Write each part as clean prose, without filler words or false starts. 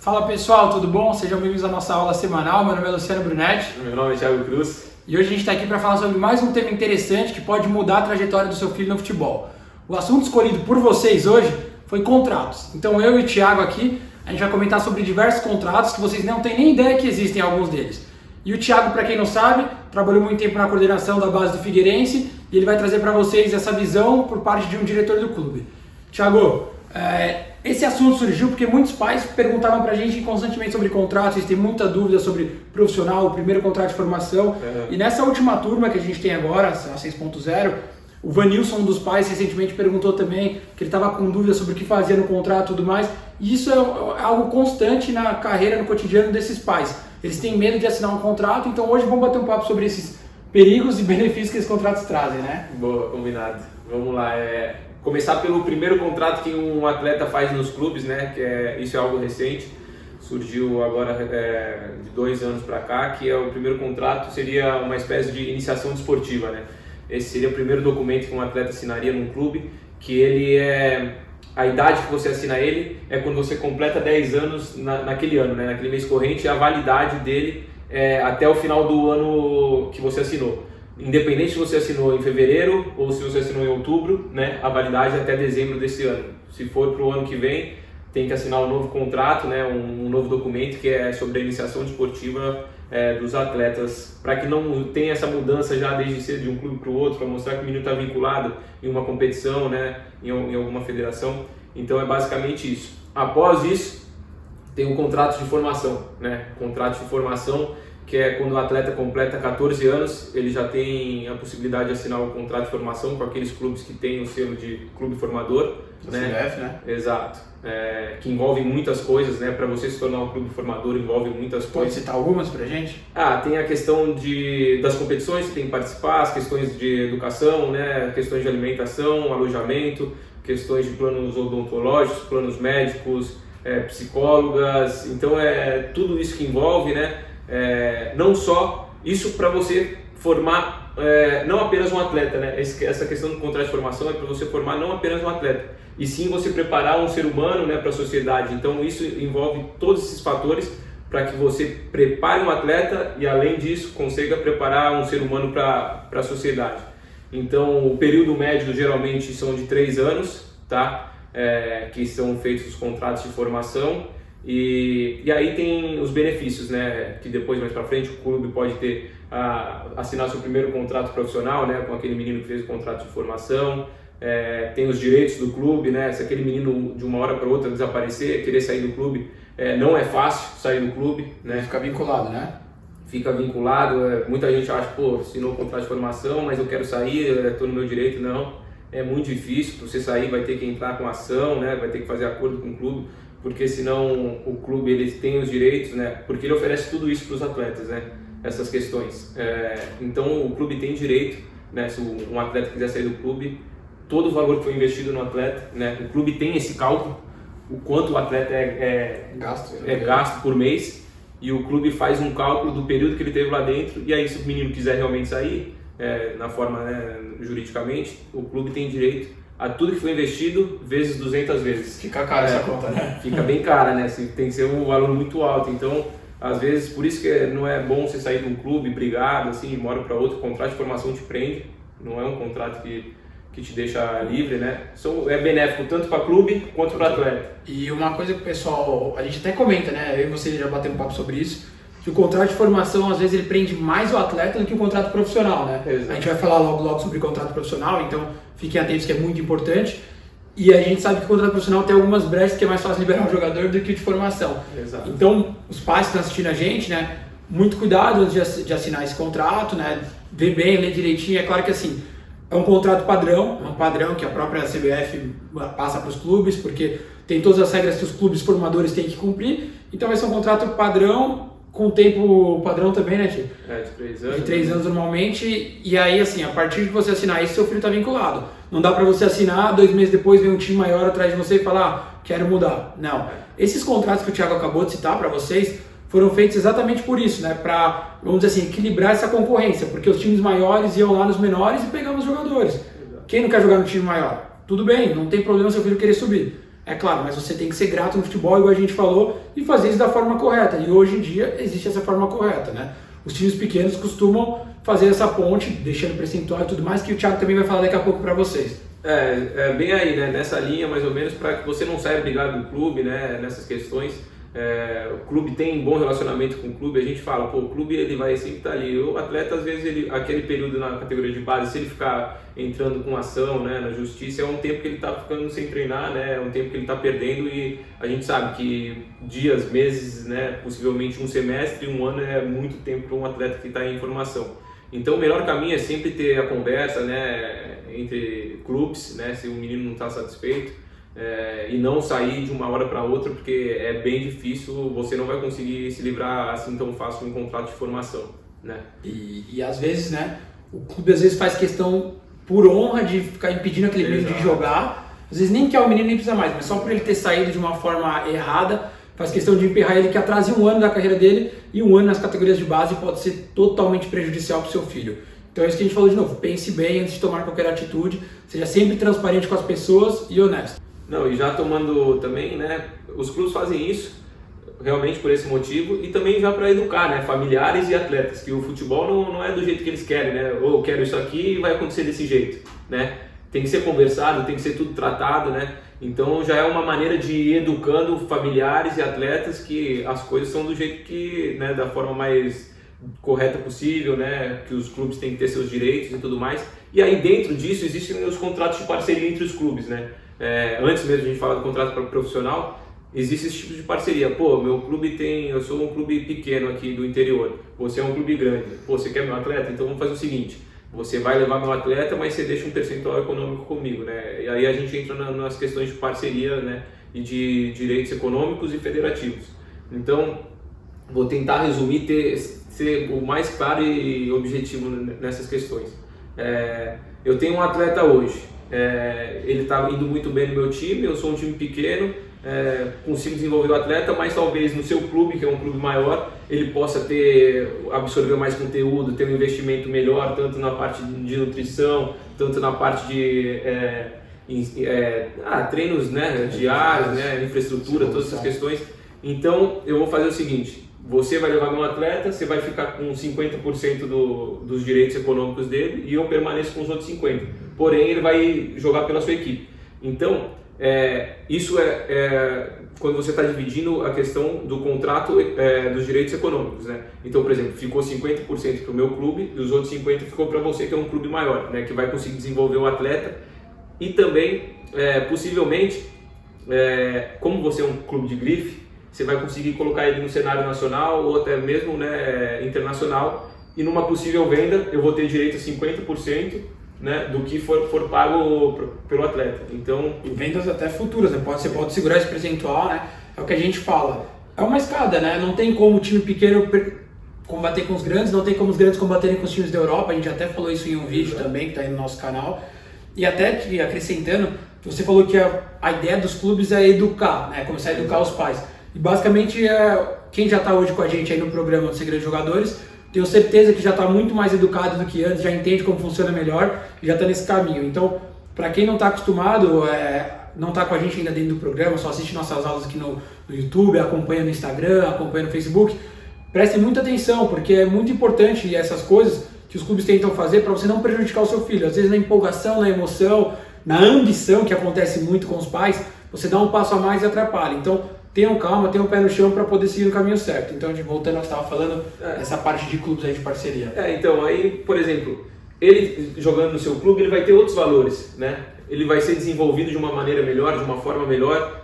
Fala pessoal, tudo bom? Sejam bem-vindos à nossa aula semanal. Meu nome é Luciano Brunetti. Meu nome é Thiago Cruz. E hoje a gente está aqui para falar sobre mais um tema interessante que pode mudar a trajetória do seu filho no futebol. O assunto escolhido por vocês hoje foi contratos. Então eu e o Thiago aqui, a gente vai comentar sobre diversos contratos que vocês não têm nem ideia que existem alguns deles. E o Thiago, para quem não sabe, trabalhou muito tempo na coordenação da base do Figueirense e ele vai trazer para vocês essa visão por parte de um diretor do clube. Thiago, esse assunto surgiu porque muitos pais perguntavam pra gente constantemente sobre contratos, eles têm muita dúvida sobre profissional, o primeiro contrato de formação. E nessa última turma que a gente tem agora, a 6.0, o Vanilson, um dos pais, recentemente perguntou também que ele estava com dúvida sobre o que fazia no contrato e tudo mais. E isso é algo constante na carreira, no cotidiano desses pais. Eles têm medo de assinar um contrato, então hoje vamos bater um papo sobre esses perigos e benefícios que esses contratos trazem, né? Boa, combinado. Vamos lá. Começar pelo primeiro contrato que um atleta faz nos clubes, né? Isso é algo recente, surgiu agora de 2 anos para cá, que é o primeiro contrato, seria uma espécie de iniciação desportiva, né? Esse seria o primeiro documento que um atleta assinaria num clube, que a idade que você assina ele é quando você completa 10 anos naquele ano, né? Naquele mês corrente, a validade dele é até o final do ano que você assinou. Independente se você assinou em fevereiro ou se você assinou em outubro, né, a validade é até dezembro desse ano. Se for para o ano que vem, tem que assinar um novo contrato, né, um novo documento que é sobre a iniciação desportiva dos atletas, para que não tenha essa mudança já desde cedo de um clube para o outro, para mostrar que o menino está vinculado em uma competição, né, em alguma federação. Então é basicamente isso. Após isso, tem um contrato de formação, né, contrato de formação, que é quando o atleta completa 14 anos, ele já tem a possibilidade de assinar um contrato de formação com aqueles clubes que têm o selo de clube formador. Da CBF, né? Exato. Que envolve muitas coisas, né? Para você se tornar um clube formador envolve muitas coisas. Pode citar algumas pra gente? Tem a questão das competições que tem que participar, as questões de educação, né? Questões de alimentação, alojamento, questões de planos odontológicos, planos médicos, psicólogas. Então tudo isso que envolve, né? Não só isso para você formar não apenas um atleta, né? Essa questão do contrato de formação é para você formar não apenas um atleta, e sim você preparar um ser humano, né, para a sociedade. Então isso envolve todos esses fatores para que você prepare um atleta e, além disso, consiga preparar um ser humano para a sociedade. Então o período médio geralmente são de 3 anos, tá? Que são feitos os contratos de formação. E aí tem os benefícios, né? Que depois, mais para frente, o clube pode assinar seu primeiro contrato profissional, né? Com aquele menino que fez o contrato de formação. Tem os direitos do clube, né? Se aquele menino de uma hora para outra desaparecer, querer sair do clube, não é fácil sair do clube, né? Fica vinculado, né? Fica vinculado. Muita gente acha, assinou o contrato de formação, mas eu quero sair, estou no meu direito. Não, é muito difícil. Para você sair, vai ter que entrar com ação, né? Vai ter que fazer acordo com o clube, porque senão o clube ele tem os direitos, né? Porque ele oferece tudo isso para os atletas, né? Essas questões. Então o clube tem direito, né? Se um atleta quiser sair do clube, todo o valor que foi investido no atleta, né? O clube tem esse cálculo, o quanto o atleta gasto por mês, e o clube faz um cálculo do período que ele teve lá dentro, e aí se o menino quiser realmente sair, na forma, né, juridicamente, o clube tem direito a tudo que foi investido vezes 200 vezes. Fica cara essa conta, né? Fica bem cara, né? Tem que ser um valor muito alto. Então, às vezes, por isso que não é bom você sair de um clube brigado, assim, de uma hora para outra. O contrato de formação te prende, não é um contrato que te deixa livre, né? É benéfico tanto para o clube quanto para o atleta. E uma coisa que o pessoal, a gente até comenta, né? Eu e você já batemos um papo sobre isso, que o contrato de formação, às vezes, ele prende mais o atleta do que o contrato profissional, né? Exato. A gente vai falar logo sobre contrato profissional, então fiquem atentos que é muito importante. E a gente sabe que o contrato profissional tem algumas brechas que é mais fácil liberar um jogador do que o de formação. Exato. Então, os pais que estão assistindo a gente, né? Muito cuidado antes de assinar esse contrato, né? Ver bem, ler direitinho. É claro que assim, é um contrato padrão, que a própria CBF passa para os clubes, porque tem todas as regras que os clubes formadores têm que cumprir. Então vai ser um contrato padrão, com tempo padrão também, né, Tio? De 3 anos. De 3 anos normalmente, e aí assim, a partir de você assinar isso, seu filho está vinculado. Não dá para você assinar, 2 meses depois vem um time maior atrás de você e falar, quero mudar. Não. Esses contratos que o Thiago acabou de citar para vocês, foram feitos exatamente por isso, né? Para, vamos dizer assim, equilibrar essa concorrência, porque os times maiores iam lá nos menores e pegavam os jogadores. Quem não quer jogar no time maior? Tudo bem, não tem problema seu filho querer subir. é claro, mas você tem que ser grato no futebol, igual a gente falou, e fazer isso da forma correta. E hoje em dia existe essa forma correta, né? Os times pequenos costumam fazer essa ponte, deixando percentual e tudo mais, que o Thiago também vai falar daqui a pouco para vocês. Bem aí, né? Nessa linha mais ou menos, para que você não saia brigado do clube, né? Nessas questões. O clube tem bom relacionamento com o clube, a gente fala, o clube ele vai sempre estar ali. O atleta, às vezes, aquele período na categoria de base, se ele ficar entrando com ação, né, na justiça, é um tempo que ele está ficando sem treinar, né, é um tempo que ele está perdendo, e a gente sabe que dias, meses, né, possivelmente um semestre, um ano é muito tempo para um atleta que está em formação. Então o melhor caminho é sempre ter a conversa, né, entre clubes, né, se o menino não está satisfeito, e não sair de uma hora para outra, porque é bem difícil, você não vai conseguir se livrar assim tão fácil de um contrato de formação, né? E às vezes, né, o clube às vezes faz questão por honra de ficar impedindo aquele menino de jogar, às vezes nem quer o menino, nem precisa mais, mas só por ele ter saído de uma forma errada, faz questão de emperrar ele, que atrase um ano da carreira dele, e um ano nas categorias de base pode ser totalmente prejudicial para o seu filho. Então é isso que a gente falou de novo, pense bem antes de tomar qualquer atitude, seja sempre transparente com as pessoas e honesto. Não, e já tomando também, né, os clubes fazem isso realmente por esse motivo, e também já para educar, né, familiares e atletas, que o futebol não é do jeito que eles querem, né, ou eu quero isso aqui e vai acontecer desse jeito, né, tem que ser conversado, tem que ser tudo tratado, né, então já é uma maneira de ir educando familiares e atletas que as coisas são do jeito que, né, da forma mais correta possível, né, que os clubes têm que ter seus direitos e tudo mais, e aí dentro disso existem os contratos de parceria entre os clubes, né. Antes mesmo de a gente falar do contrato profissional, existe esse tipo de parceria. Meu clube eu sou um clube pequeno aqui do interior, você é um clube grande, você quer meu atleta? Então vamos fazer o seguinte, você vai levar meu atleta, mas você deixa um percentual econômico comigo, né? E aí a gente entra nas questões de parceria, né, e de direitos econômicos e federativos. Então, vou tentar resumir, ser o mais claro e objetivo nessas questões. Eu tenho um atleta hoje, ele está indo muito bem no meu time, eu sou um time pequeno, consigo desenvolver o atleta, mas talvez no seu clube, que é um clube maior, ele possa absorver mais conteúdo, ter um investimento melhor, tanto na parte de nutrição, tanto na parte de treinos, né, diários, né, infraestrutura, todas essas questões. Então eu vou fazer o seguinte, você vai levar meu atleta, você vai ficar com 50% dos direitos econômicos dele e eu permaneço com os outros 50%. Porém, ele vai jogar pela sua equipe. Então, isso quando você está dividindo a questão do contrato dos direitos econômicos, né? Então, por exemplo, ficou 50% para o meu clube e os outros 50% ficou para você, que é um clube maior, né? Que vai conseguir desenvolver o atleta e também, possivelmente, como você é um clube de grife, você vai conseguir colocar ele no cenário nacional ou até mesmo, né, internacional, e numa possível venda eu vou ter direito a 50%, né, do que for pago pelo atleta. Então, e vendas até futuras, né? Você pode segurar esse percentual, né? É o que a gente fala. É uma escada, né? Não tem como o time pequeno combater com os grandes, não tem como os grandes combaterem com os times da Europa. A gente até falou isso em um vídeo também que está aí no nosso canal. E até acrescentando, você falou que a ideia dos clubes é educar, né? Começar a educar os pais. E basicamente, quem já está hoje com a gente aí no programa do Segredo de Jogadores, tenho certeza que já está muito mais educado do que antes, já entende como funciona melhor e já está nesse caminho. Então, para quem não está acostumado, não está com a gente ainda dentro do programa, só assiste nossas aulas aqui no YouTube, acompanha no Instagram, acompanha no Facebook, prestem muita atenção, porque é muito importante essas coisas que os clubes tentam fazer para você não prejudicar o seu filho. Às vezes na empolgação, na emoção, na ambição, que acontece muito com os pais, você dá um passo a mais e atrapalha. Então, tenham calma, tenham o pé no chão para poder seguir no caminho certo. Então, voltando ao que você estava falando, essa parte de clubes aí de parceria. Então, aí, por exemplo, ele jogando no seu clube, ele vai ter outros valores, né? Ele vai ser desenvolvido de uma maneira melhor, de uma forma melhor,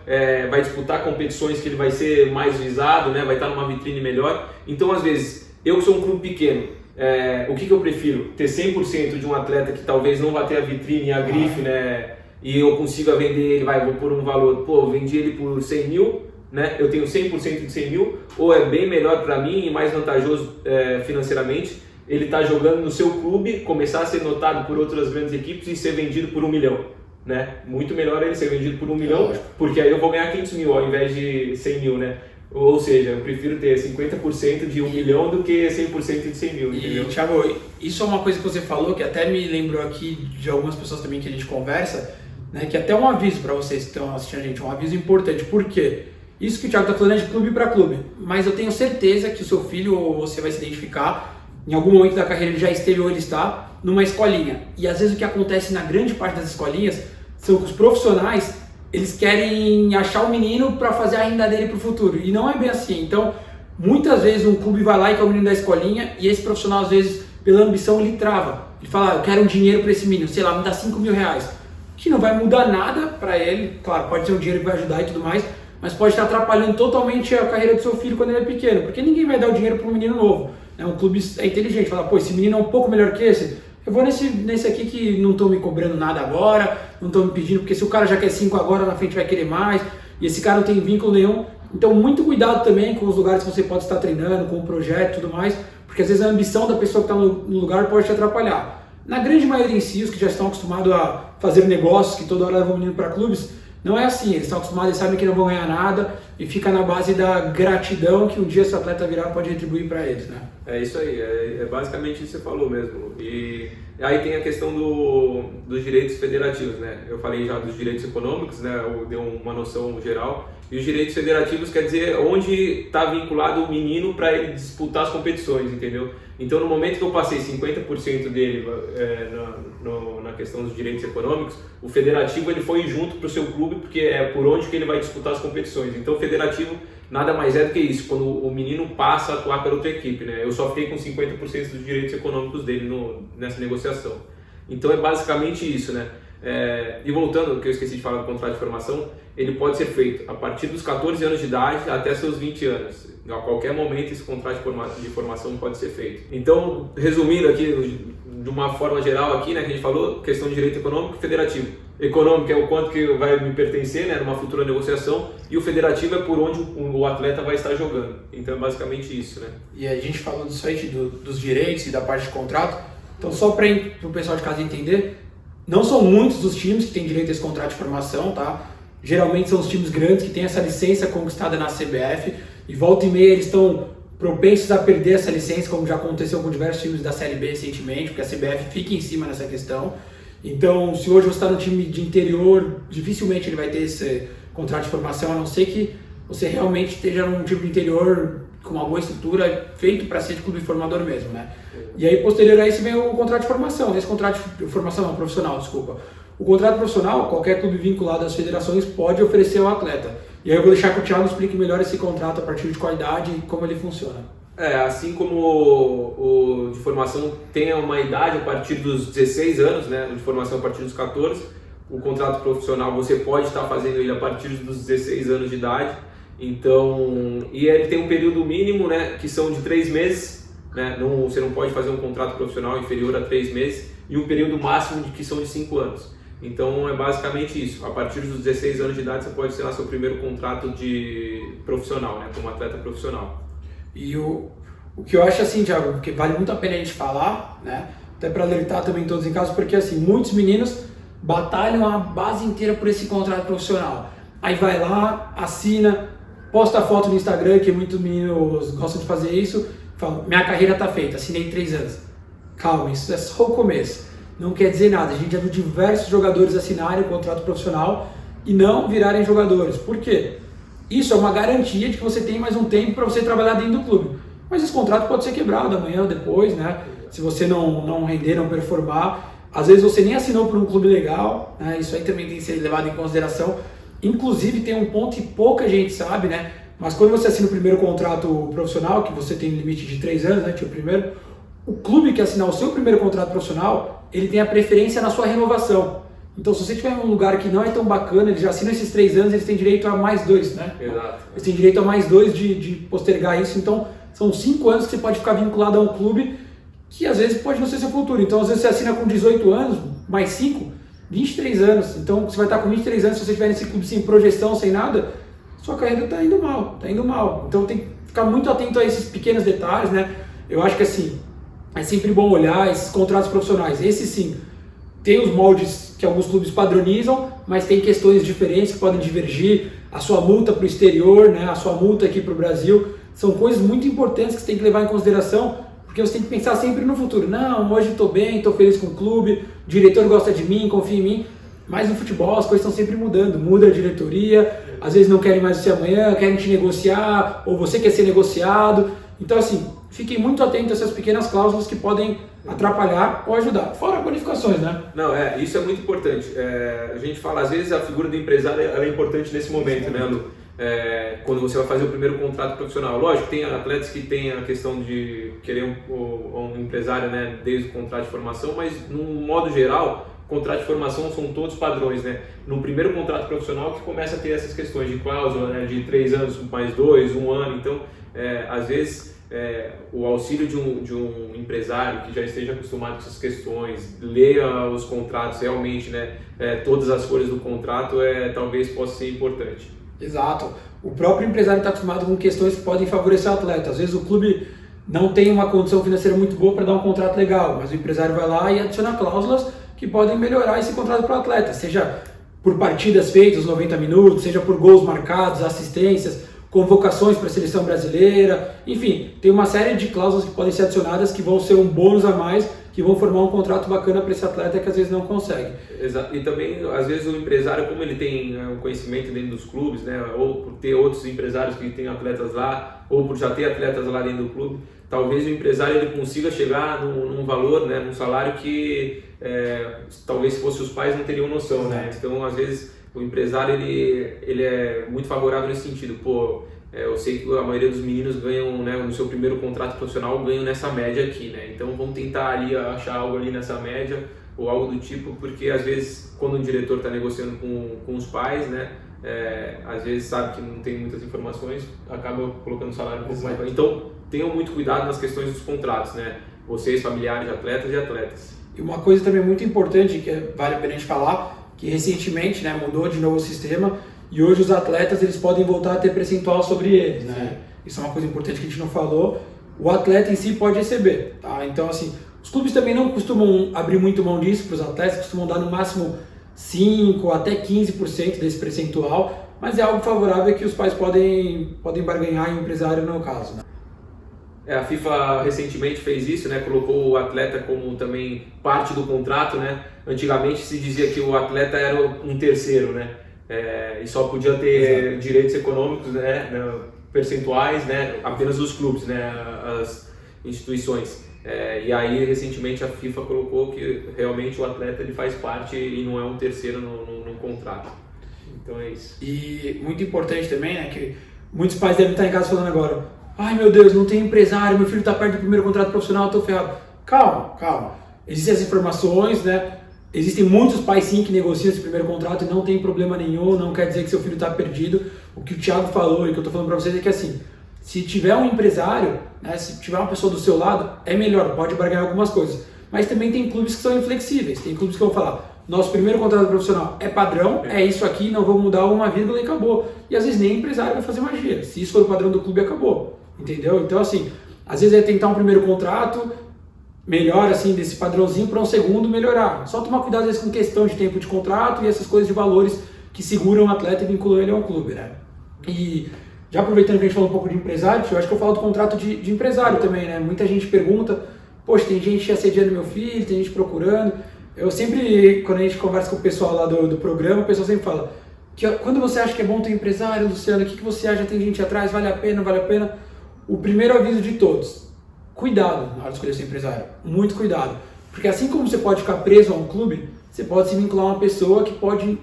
vai disputar competições que ele vai ser mais visado, né? Vai estar numa vitrine melhor. Então, às vezes, eu sou um clube pequeno, o que eu prefiro? Ter 100% de um atleta que talvez não vá ter a vitrine, a grife, né? E eu consiga vender ele, vou por um valor, vendi ele por 100 mil, né? Eu tenho 100% de 100 mil, ou é bem melhor para mim e mais vantajoso financeiramente, ele tá jogando no seu clube, começar a ser notado por outras grandes equipes e ser vendido por 1 milhão, né? Muito melhor ele ser vendido por 1 milhão, porque aí eu vou ganhar 500 mil ao invés de 100 mil, né? Ou seja, eu prefiro ter 50% de 1 milhão do que 100% de 100 mil, entendeu? E, Thiago, isso é uma coisa que você falou que até me lembrou aqui de algumas pessoas também que a gente conversa, né, que é até um aviso para vocês que estão assistindo a gente, um aviso importante. Por quê? Isso que o Thiago está falando é de clube para clube, mas eu tenho certeza que o seu filho, ou você vai se identificar, em algum momento da carreira ele já esteve ou ele está numa escolinha. E às vezes o que acontece na grande parte das escolinhas são que os profissionais, eles querem achar o menino para fazer a renda dele para o futuro. E não é bem assim. Então, muitas vezes um clube vai lá e quer o menino da escolinha e esse profissional, às vezes, pela ambição, ele trava. Ele fala, eu quero um dinheiro para esse menino, sei lá, me dá 5 mil reais. Que não vai mudar nada para ele. Claro, pode ser um dinheiro que vai ajudar e tudo mais, mas pode estar atrapalhando totalmente a carreira do seu filho quando ele é pequeno. Porque ninguém vai dar o dinheiro para um menino novo. Um clube é inteligente, fala, pô, esse menino é um pouco melhor que esse, eu vou nesse aqui que não estão me cobrando nada agora, não estão me pedindo, porque se o cara já quer 5 agora, na frente vai querer mais, e esse cara não tem vínculo nenhum. Então muito cuidado também com os lugares que você pode estar treinando, com o projeto e tudo mais, porque às vezes a ambição da pessoa que está no lugar pode te atrapalhar. Na grande maioria em si, os que já estão acostumados a fazer negócios, que toda hora levam o menino para clubes, não é assim, eles estão acostumados, eles sabem que não vão ganhar nada e fica na base da gratidão que um dia esse atleta virar pode retribuir para eles, né? É isso aí, é basicamente isso que você falou mesmo. E aí tem a questão dos direitos federativos, né? Eu falei já dos direitos econômicos, né? Eu dei uma noção geral. E os direitos federativos quer dizer onde está vinculado o menino para ele disputar as competições, entendeu? Então, no momento que eu passei 50% dele na questão dos direitos econômicos, o federativo ele foi junto para o seu clube, porque é por onde que ele vai disputar as competições. Então, o federativo nada mais é do que isso, quando o menino passa a atuar pela outra equipe, né? Eu só fiquei com 50% dos direitos econômicos dele nessa negociação. Então, é basicamente isso, né? E voltando, que eu esqueci de falar do contrato de formação, ele pode ser feito a partir dos 14 anos de idade até seus 20 anos. A qualquer momento esse contrato de formação pode ser feito. Então, resumindo aqui, de uma forma geral aqui, né, que a gente falou, questão de direito econômico e federativo. Econômico é o quanto que vai me pertencer, né, numa futura negociação, e o federativo é por onde o atleta vai estar jogando. Então é basicamente isso, né? E a gente falou disso aí, dos direitos e da parte de contrato. Então, só para o pessoal de casa entender, não são muitos os times que têm direito a esse contrato de formação, tá? Geralmente são os times grandes que têm essa licença conquistada na CBF e volta e meia eles estão propensos a perder essa licença, como já aconteceu com diversos times da Série B recentemente, porque a CBF fica em cima nessa questão. Então, se hoje você está no time de interior, dificilmente ele vai ter esse contrato de formação, a não ser que você realmente esteja num time de interior com uma boa estrutura, feito para ser de clube formador mesmo, né? E aí, posterior a isso, vem o contrato de formação. Esse contrato de formação, não, profissional, desculpa. O contrato profissional, qualquer clube vinculado às federações pode oferecer ao atleta. E aí eu vou deixar que o Thiago explique melhor esse contrato a partir de qual idade e como ele funciona. Assim como o de formação tem uma idade a partir dos 16 anos, né? O de formação a partir dos 14, o contrato profissional você pode estar fazendo ele a partir dos 16 anos de idade. Então, e ele tem um período mínimo, né, que são de 3 meses, né? Você não pode fazer um contrato profissional inferior a 3 meses, e um período máximo que são de 5 anos. Então é basicamente isso, a partir dos 16 anos de idade você pode assinar seu primeiro contrato de profissional, né, como atleta profissional. E o que eu acho assim, Thiago, que vale muito a pena a gente falar, né, até para alertar também todos em casa, porque assim, muitos meninos batalham a base inteira por esse contrato profissional. Aí vai lá, assina, posta foto no Instagram, que muitos meninos gostam de fazer isso, fala, minha carreira está feita, assinei 3 anos. Calma, isso é só o começo. Não quer dizer nada. A gente já viu diversos jogadores assinarem o contrato profissional e não virarem jogadores. Por quê? Isso é uma garantia de que você tem mais um tempo para você trabalhar dentro do clube. Mas esse contrato pode ser quebrado amanhã ou depois, né? Se você não render, não performar. Às vezes você nem assinou por um clube legal, né? Isso aí também tem que ser levado em consideração. Inclusive tem um ponto que pouca gente sabe, né? Mas quando você assina o primeiro contrato profissional, que você tem limite de 3 anos, né? Tinha o primeiro, o clube que assinar o seu primeiro contrato profissional, ele tem a preferência na sua renovação. Então, se você estiver em um lugar que não é tão bacana, eles já assinam esses 3 anos, eles têm direito a mais 2, né? Exato. Eles têm direito a mais 2 de postergar isso. Então, são 5 anos que você pode ficar vinculado a um clube que às vezes pode não ser seu futuro. Então, às vezes você assina com 18 anos, mais 5, 23 anos. Então, você vai estar com 23 anos, se você estiver nesse clube sem projeção, sem nada, sua carreira está indo mal, Então, tem que ficar muito atento a esses pequenos detalhes, né? Eu acho que assim, é sempre bom olhar esses contratos profissionais. Esse sim, tem os moldes que alguns clubes padronizam, mas tem questões diferentes que podem divergir. A sua multa para o exterior, né? A sua multa aqui para o Brasil, são coisas muito importantes que você tem que levar em consideração, porque você tem que pensar sempre no futuro. Não, hoje estou bem, estou feliz com o clube, o diretor gosta de mim, confia em mim. Mas no futebol as coisas estão sempre mudando, muda a diretoria, às vezes não querem mais você amanhã, querem te negociar, ou você quer ser negociado. Então assim, fiquem muito atentos a essas pequenas cláusulas que podem atrapalhar ou ajudar, fora bonificações, né? Não, isso é muito importante. A gente fala, às vezes a figura do empresário ela é importante nesse momento, né, Lu? Quando você vai fazer o primeiro contrato profissional. Lógico, tem atletas que têm a questão de querer um empresário, né, desde o contrato de formação, mas no modo geral, contrato de formação são todos padrões, né? No primeiro contrato profissional que começa a ter essas questões de cláusula, né, de 3 anos mais 2, 1 ano. Então, às vezes, o auxílio de um empresário que já esteja acostumado com essas questões, leia os contratos realmente, né, todas as folhas do contrato, talvez possa ser importante. Exato. O próprio empresário está acostumado com questões que podem favorecer o atleta. Às vezes o clube não tem uma condição financeira muito boa para dar um contrato legal, mas o empresário vai lá e adiciona cláusulas que podem melhorar esse contrato para o atleta, seja por partidas feitas, 90 minutos, seja por gols marcados, assistências, convocações para a seleção brasileira, enfim, tem uma série de cláusulas que podem ser adicionadas que vão ser um bônus a mais, que vão formar um contrato bacana para esse atleta que às vezes não consegue. Exato. E também, às vezes, o empresário, como ele tem um conhecimento dentro dos clubes, né, ou por ter outros empresários que têm atletas lá, ou por já ter atletas lá dentro do clube, talvez o empresário ele consiga chegar num valor, né, num salário que talvez se fosse os pais não teriam noção, né? Então, às vezes, o empresário ele é muito favorável nesse sentido. Pô, eu sei que a maioria dos meninos ganham, né, no seu primeiro contrato profissional, ganham nessa média aqui, né? Então vamos tentar ali achar algo ali nessa média ou algo do tipo, porque às vezes quando o diretor está negociando com os pais, né, às vezes sabe que não tem muitas informações, acaba colocando o salário um pouco mais baixo. Então tenham muito cuidado nas questões dos contratos, né? Vocês, familiares de atletas e atletas. E uma coisa também muito importante que vale a pena a gente falar, que recentemente, né, mudou de novo o sistema. E hoje os atletas eles podem voltar a ter percentual sobre eles, né? Isso é uma coisa importante que a gente não falou. O atleta em si pode receber, tá? Então assim, os clubes também não costumam abrir muito mão disso para os atletas, costumam dar no máximo 5 até 15% desse percentual, mas é algo favorável que os pais podem barganhar em um empresário no caso, né? A FIFA recentemente fez isso, né? Colocou o atleta como também parte do contrato, né? Antigamente se dizia que o atleta era um terceiro, né? E só podia ter direitos econômicos, né, percentuais, né, apenas os clubes, né, as instituições. E aí recentemente a FIFA colocou que realmente o atleta ele faz parte e não é um terceiro no contrato. Então é isso. E muito importante também, né, que muitos pais devem estar em casa falando agora: ai meu Deus, não tem empresário, meu filho está perto do primeiro contrato profissional, estou ferrado. Calma. Existem as informações, né? Existem muitos pais sim que negociam esse primeiro contrato e não tem problema nenhum, não quer dizer que seu filho está perdido. O que o Thiago falou e o que eu estou falando para vocês é que assim, se tiver um empresário, né, se tiver uma pessoa do seu lado, é melhor, pode barganhar algumas coisas. Mas também tem clubes que são inflexíveis, tem clubes que vão falar: nosso primeiro contrato profissional é padrão, é isso aqui, não vamos mudar uma vírgula e acabou. E às vezes nem empresário vai fazer magia, se isso for o padrão do clube, acabou, entendeu? Então assim, às vezes é tentar um primeiro contrato melhor assim desse padrãozinho para um segundo melhorar. Só tomar cuidado às vezes com questão de tempo de contrato e essas coisas de valores que seguram o atleta e vinculam ele ao clube, né? E já aproveitando que a gente falou um pouco de empresário, eu acho que eu falo do contrato de empresário também, né? Muita gente pergunta: poxa, tem gente assediando meu filho, tem gente procurando. Eu sempre, quando a gente conversa com o pessoal lá do programa, o pessoal sempre fala que quando você acha que é bom ter empresário, Luciano, o que você acha? Tem gente atrás, vale a pena, não vale a pena? O primeiro aviso de todos: cuidado na hora de escolher seu empresário, muito cuidado, porque assim como você pode ficar preso a um clube, você pode se vincular a uma pessoa que pode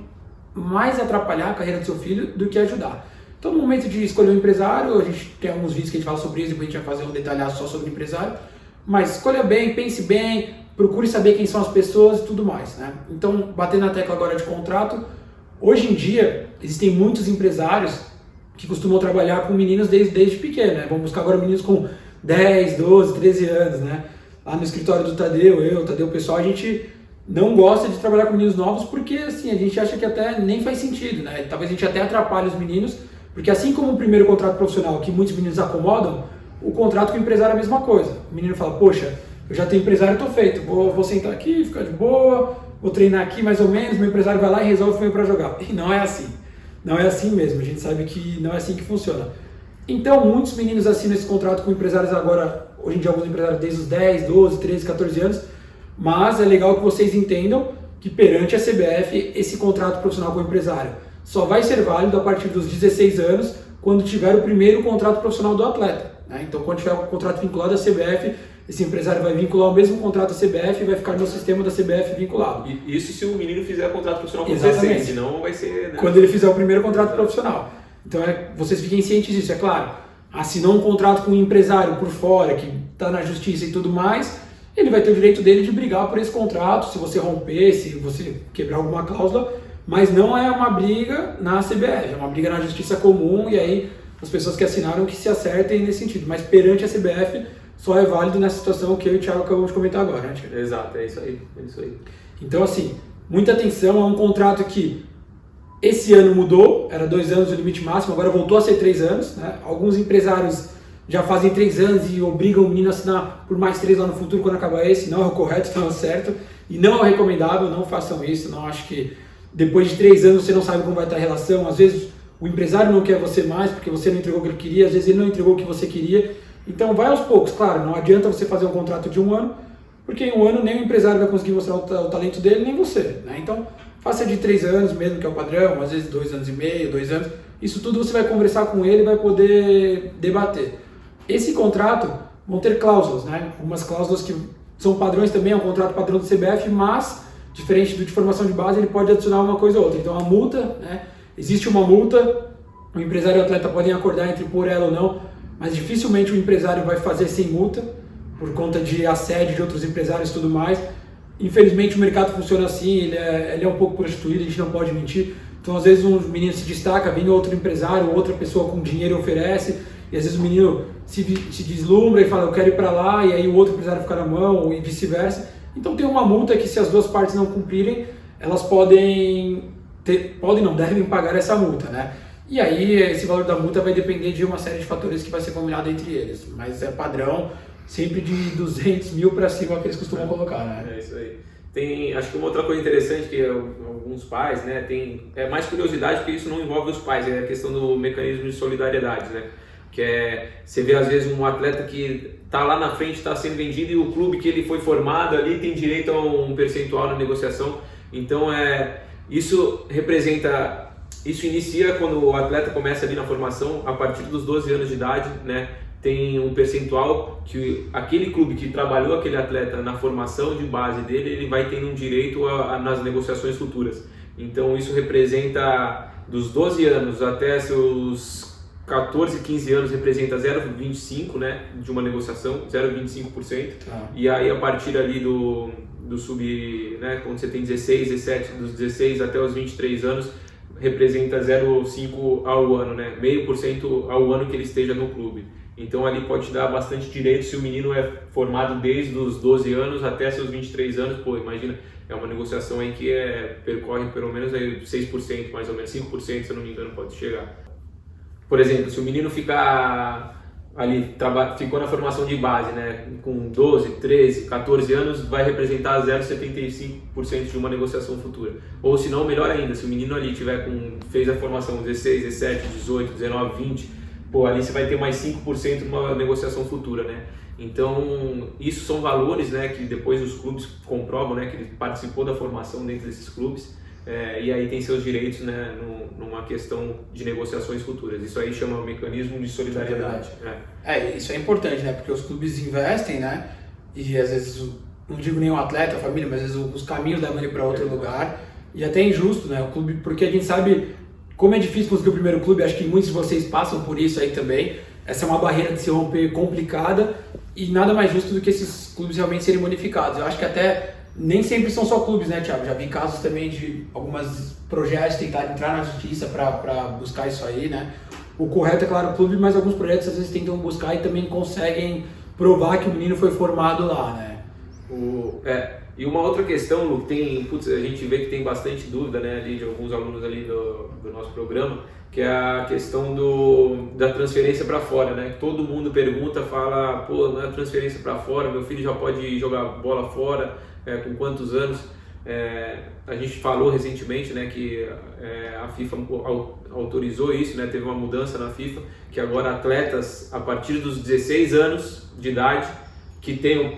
mais atrapalhar a carreira do seu filho do que ajudar. Então no momento de escolher um empresário, a gente tem alguns vídeos que a gente fala sobre isso, depois a gente vai fazer um detalhado só sobre o empresário, mas escolha bem, pense bem, procure saber quem são as pessoas e tudo mais, né? Então, batendo na tecla agora de contrato, hoje em dia existem muitos empresários que costumam trabalhar com meninos desde pequeno, né? Vamos buscar agora meninos com 10, 12, 13 anos, né? Lá no escritório do Tadeu, o pessoal, a gente não gosta de trabalhar com meninos novos porque, assim, a gente acha que até nem faz sentido, né? Talvez a gente até atrapalhe os meninos, porque assim como o primeiro contrato profissional, que muitos meninos acomodam, o contrato com o empresário é a mesma coisa. O menino fala: poxa, eu já tenho empresário, estou feito, vou sentar aqui, ficar de boa, vou treinar aqui mais ou menos, meu empresário vai lá e resolve o meu para jogar. E não é assim. Não é assim mesmo, a gente sabe que não é assim que funciona. Então, muitos meninos assinam esse contrato com empresários agora, hoje em dia alguns empresários desde os 10, 12, 13, 14 anos, mas é legal que vocês entendam que perante a CBF esse contrato profissional com o empresário só vai ser válido a partir dos 16 anos, quando tiver o primeiro contrato profissional do atleta, né? Então, quando tiver o contrato vinculado à CBF, esse empresário vai vincular o mesmo contrato à CBF e vai ficar no sistema da CBF vinculado. E isso se o menino fizer contrato profissional com Exatamente. 16, senão vai ser... Né? Quando ele fizer o primeiro contrato profissional. Então, vocês fiquem cientes disso, é claro. Assinou um contrato com um empresário por fora, que está na justiça e tudo mais, ele vai ter o direito dele de brigar por esse contrato, se você romper, se você quebrar alguma cláusula, mas não é uma briga na CBF, é uma briga na justiça comum, e aí as pessoas que assinaram que se acertem nesse sentido. Mas perante a CBF, só é válido nessa situação que eu e o Thiago acabamos de comentar agora, né, Thiago? Exato, é isso aí. Então, assim, muita atenção, é um contrato que esse ano mudou, era 2 anos o limite máximo, agora voltou a ser 3 anos, né? Alguns empresários já fazem 3 anos e obrigam o menino a assinar por mais 3 lá no futuro quando acabar esse, não é o correto, não é o certo, e não é o recomendável, não façam isso, não acho que depois de 3 anos você não sabe como vai estar a relação, às vezes o empresário não quer você mais porque você não entregou o que ele queria, às vezes ele não entregou o que você queria, então vai aos poucos, claro, não adianta você fazer um contrato de 1 ano, porque em 1 ano nem o empresário vai conseguir mostrar o talento dele, nem você, né? Então, faça de 3 anos mesmo, que é o padrão, às vezes 2 anos e meio, 2 anos, isso tudo você vai conversar com ele e vai poder debater. Esse contrato vão ter cláusulas, né? Algumas cláusulas que são padrões também, é um contrato padrão do CBF, mas, diferente do de formação de base, ele pode adicionar uma coisa ou outra. Então, a multa, né? Existe uma multa, o empresário e o atleta podem acordar entre pôr ela ou não, mas dificilmente o empresário vai fazer sem multa, por conta de assédio de outros empresários e tudo mais. Infelizmente o mercado funciona assim, ele é um pouco prostituído, a gente não pode mentir. Então às vezes um menino se destaca, vem outro empresário, outra pessoa com dinheiro oferece, e às vezes o menino se deslumbra e fala, eu quero ir para lá, e aí o outro empresário fica na mão, e vice-versa. Então tem uma multa que se as duas partes não cumprirem, elas devem pagar essa multa, né? E aí esse valor da multa vai depender de uma série de fatores que vai ser combinado entre eles, mas é padrão, sempre de 200 mil para cima que eles costumam colocar, né? É isso aí. Tem, acho que uma outra coisa interessante que alguns pais, né, é mais curiosidade porque isso não envolve os pais, é a questão do mecanismo de solidariedade, né? Que é, você vê às vezes um atleta que está lá na frente, está sendo vendido e o clube que ele foi formado ali tem direito a um percentual na negociação. Então isso inicia quando o atleta começa ali na formação, a partir dos 12 anos de idade, né? Tem um percentual que aquele clube que trabalhou aquele atleta na formação de base dele, ele vai tendo um direito nas negociações futuras. Então isso representa, dos 12 anos até seus 14, 15 anos, representa 0,25%, né, de uma negociação, 0,25%. E aí a partir ali do sub, né, quando você tem 16, 17, dos 16 até os 23 anos, representa 0,5% ao ano, né, 0,5% ao ano que ele esteja no clube. Então ali pode te dar bastante direito se o menino é formado desde os 12 anos até seus 23 anos, pô, imagina, é uma negociação aí que percorre pelo menos aí 6%, mais ou menos 5%, se eu não me engano, pode chegar. Por exemplo, se o menino ficar ali, ficou na formação de base, né, com 12, 13, 14 anos, vai representar 0,75% de uma negociação futura. Ou se não, melhor ainda, se o menino ali fez a formação 16, 17, 18, 19, 20, pô, ali você vai ter mais 5% numa negociação futura, né? Então, isso são valores, né, que depois os clubes comprovam, né, que ele participou da formação dentro desses clubes, e aí tem seus direitos, né, numa questão de negociações futuras. Isso aí chama mecanismo de solidariedade. Isso é importante, né, porque os clubes investem, né, e às vezes, não digo nem o atleta, a família, mas às vezes os caminhos levam ele para outro lugar, e até é injusto, né, o clube, porque a gente sabe como é difícil conseguir o primeiro clube, acho que muitos de vocês passam por isso aí também. Essa é uma barreira de se romper complicada e nada mais justo do que esses clubes realmente serem bonificados. Eu acho que até nem sempre são só clubes, né, Thiago? Já vi casos também de algumas projetos tentarem entrar na justiça para buscar isso aí, né? O correto é, claro, o clube, mas alguns projetos às vezes tentam buscar e também conseguem provar que o menino foi formado lá, né? E uma outra questão, Lu, a gente vê que tem bastante dúvida, né, ali de alguns alunos ali do nosso programa, que é a questão da transferência para fora, né? Todo mundo pergunta, fala, pô, não é transferência para fora, meu filho já pode jogar bola fora, com quantos anos? A gente falou recentemente, né, que a FIFA autorizou isso, né? Teve uma mudança na FIFA, que agora atletas a partir dos 16 anos de idade que tenham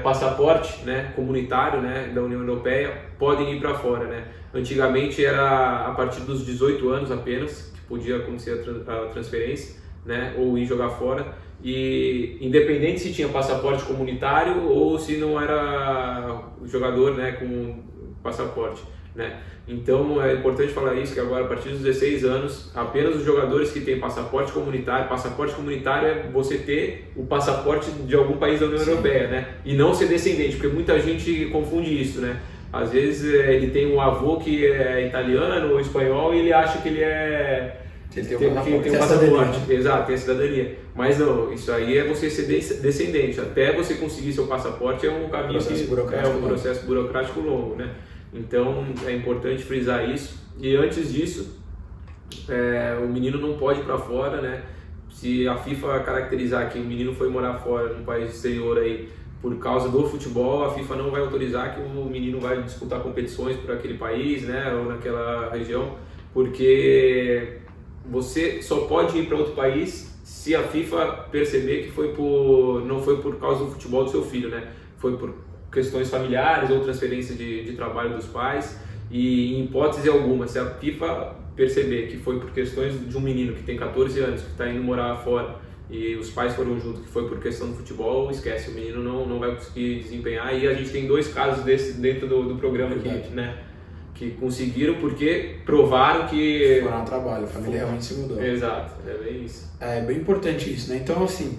passaporte, né, comunitário, né, da União Europeia podem ir para fora, né? Antigamente era a partir dos 18 anos apenas que podia acontecer a transferência, né, ou ir jogar fora, e independente se tinha passaporte comunitário ou se não era jogador, né, com passaporte, né? Então é importante falar isso, que agora a partir dos 16 anos apenas os jogadores que têm passaporte comunitário é você ter o passaporte de algum país da União Europeia, né? E não ser descendente, porque muita gente confunde isso, né? Às vezes ele tem um avô que é italiano ou espanhol e ele acha que ele tem um passaporte. Exato, tem a cidadania. Mas não, isso aí é você ser descendente. Até você conseguir seu passaporte é um caminho processo burocrático longo, né? Então é importante frisar isso. E antes disso, o menino não pode ir para fora, né? Se a FIFA caracterizar que o menino foi morar fora num país exterior aí por causa do futebol, a FIFA não vai autorizar que o menino vai disputar competições por aquele país, né? Ou naquela região, porque você só pode ir para outro país se a FIFA perceber que não foi por causa do futebol do seu filho, né? Foi por questões familiares ou transferência de trabalho dos pais, e em hipótese alguma, se a FIFA perceber que foi por questões de um menino que tem 14 anos, que está indo morar fora e os pais foram juntos, que foi por questão do futebol, esquece, o menino não vai conseguir desempenhar. E a gente tem 2 casos desses dentro do programa aqui, né? Que conseguiram porque provaram que... Foram ao trabalho, a família realmente se mudou. Exato, é bem isso. É bem importante isso, né? Então, assim,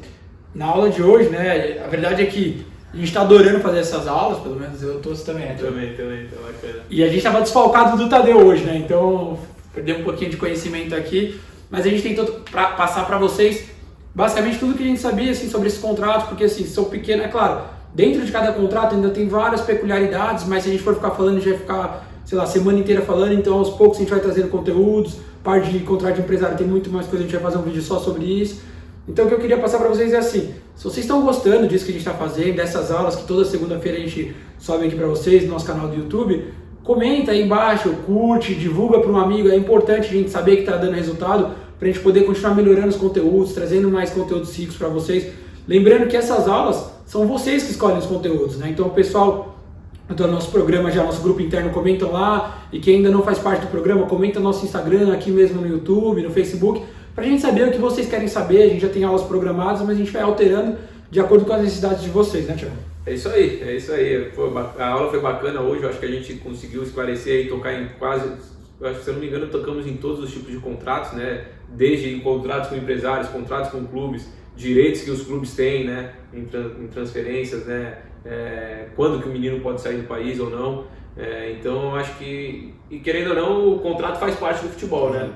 na aula de hoje, né, a verdade é que a gente está adorando fazer essas aulas, pelo menos eu tô também, né? Também, tá bacana. E a gente estava desfalcado do Tadeu hoje, né? Então, perdeu um pouquinho de conhecimento aqui, mas a gente tentou passar para vocês basicamente tudo que a gente sabia, assim, sobre esse contrato, porque, assim, são pequenos, é claro, dentro de cada contrato ainda tem várias peculiaridades, mas se a gente for ficar falando, a gente vai ficar, sei lá, a semana inteira falando, então aos poucos a gente vai trazendo conteúdos, parte de contrato de empresário tem muito mais coisa, a gente vai fazer um vídeo só sobre isso. Então o que eu queria passar para vocês é assim, se vocês estão gostando disso que a gente está fazendo, dessas aulas que toda segunda-feira a gente sobe aqui para vocês no nosso canal do YouTube, comenta aí embaixo, curte, divulga para um amigo, é importante a gente saber que está dando resultado para a gente poder continuar melhorando os conteúdos, trazendo mais conteúdos ricos para vocês. Lembrando que essas aulas são vocês que escolhem os conteúdos, né? Então o pessoal do nosso programa, já nosso grupo interno, comentam lá, e quem ainda não faz parte do programa, comenta no nosso Instagram, aqui mesmo no YouTube, no Facebook, para a gente saber o que vocês querem saber. A gente já tem aulas programadas, mas a gente vai alterando de acordo com as necessidades de vocês, né, Thiago? É isso aí. A aula foi bacana hoje, eu acho que a gente conseguiu esclarecer e tocar em quase, acho que, se eu não me engano, tocamos em todos os tipos de contratos, né? Desde contratos com empresários, contratos com clubes, direitos que os clubes têm, né? Em transferências, né? Quando que o menino pode sair do país ou não. Então, acho que, e querendo ou não, o contrato faz parte do futebol, né?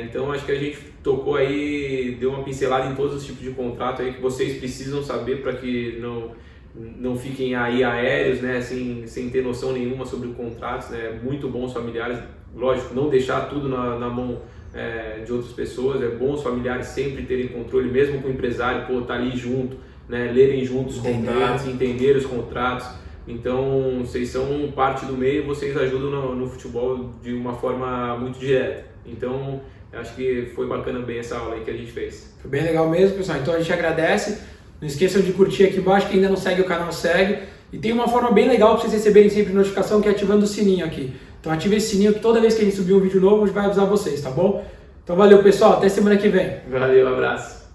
Então, acho que a gente tocou aí, deu uma pincelada em todos os tipos de contrato aí que vocês precisam saber para que não fiquem aí aéreos, né, sem ter noção nenhuma sobre contratos, né, muito bons familiares, lógico, não deixar tudo na mão de outras pessoas, é bom os familiares sempre terem controle, mesmo com o empresário, tá ali junto, né, lerem juntos os contratos, entender os contratos. Então, vocês são parte do meio, vocês ajudam no futebol de uma forma muito direta. Então, acho que foi bacana bem essa aula aí que a gente fez. Foi bem legal mesmo, pessoal. Então a gente agradece. Não esqueçam de curtir aqui embaixo. Quem ainda não segue o canal, segue. E tem uma forma bem legal para vocês receberem sempre notificação, que é ativando o sininho aqui. Então ative esse sininho que toda vez que a gente subir um vídeo novo, a gente vai avisar vocês, tá bom? Então valeu, pessoal. Até semana que vem. Valeu, abraço.